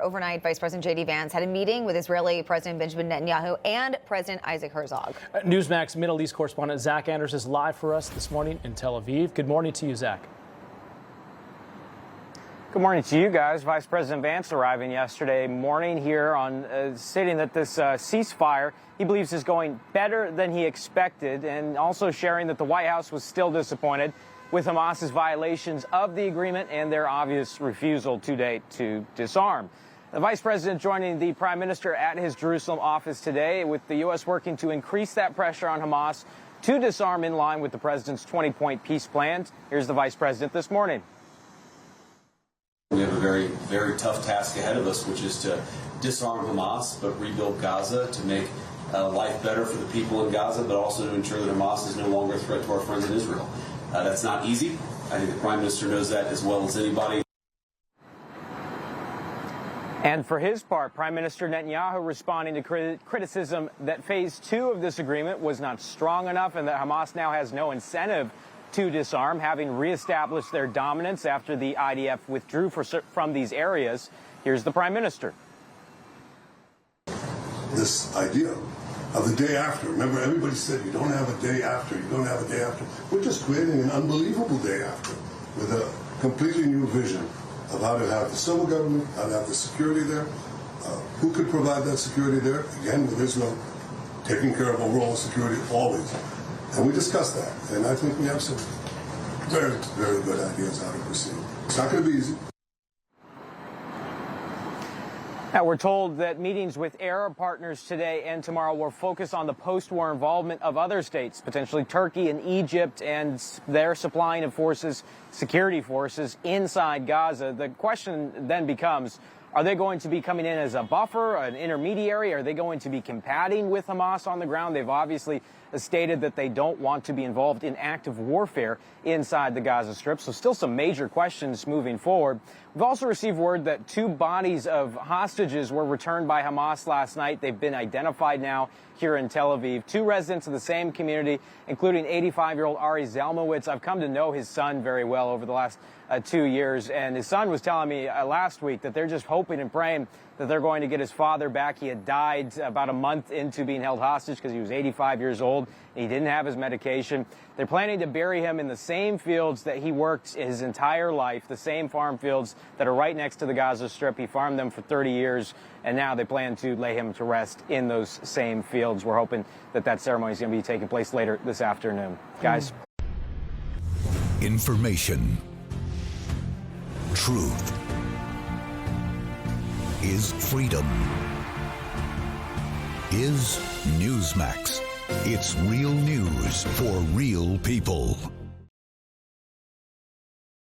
Overnight, Vice President JD Vance had a meeting with Israeli President Benjamin Netanyahu and President Isaac Herzog. Newsmax Middle East correspondent Zach Anders is live for us this morning in Tel Aviv. Good morning to you, Zach. Good morning to you guys. Vice President Vance arriving yesterday morning here on stating that this ceasefire he believes is going better than he expected, and also sharing that the White House was still disappointed with Hamas's violations of the agreement and their obvious refusal to date to disarm. The Vice President joining the Prime Minister at his Jerusalem office today, with the U.S. working to increase that pressure on Hamas to disarm in line with the President's 20-point peace plan. Here's the Vice President this morning. We have a very, very tough task ahead of us, which is to disarm Hamas, but rebuild Gaza to make life better for the people in Gaza, but also to ensure that Hamas is no longer a threat to our friends in Israel. That's not easy. I think the Prime Minister knows that as well as anybody. And for his part, Prime Minister Netanyahu responding to criticism that Phase 2 of this agreement was not strong enough and that Hamas now has no incentive to disarm, having reestablished their dominance after the IDF withdrew from these areas. Here's the Prime Minister. This idea of the day after. Remember, everybody said you don't have a day after, you don't have a day after. We're just creating an unbelievable day after with a completely new vision of how to have the civil government, how to have the security there. Who could provide that security there? Again, with Israel taking care of overall security always. And we discussed that, and I think we have some very, very good ideas how to proceed. It's not going to be easy. Now, we're told that meetings with Arab partners today and tomorrow will focus on the post-war involvement of other states, potentially Turkey and Egypt, and their supplying of forces, security forces, inside Gaza. The question then becomes, are they going to be coming in as a buffer, an intermediary? Are they going to be combating with Hamas on the ground? They've obviously stated that they don't want to be involved in active warfare inside the Gaza Strip. So still some major questions moving forward. We've also received word that 2 bodies of hostages were returned by Hamas last night. They've been identified now here in Tel Aviv. 2 residents of the same community, including 85-year-old Ari Zelmowitz. I've come to know his son very well over the last 2 years, and his son was telling me last week that they're just hoping and praying that they're going to get his father back. He had died about a month into being held hostage because he was 85 years old and he didn't have his medication. They're planning to bury him in the same fields that he worked his entire life, the same farm fields that are right next to the Gaza Strip. He farmed them for 30 years, and now they plan to lay him to rest in those same fields. We're hoping that that ceremony is going to be taking place later this afternoon. Guys. Information. Truth is freedom. Is Newsmax. It's real news for real people.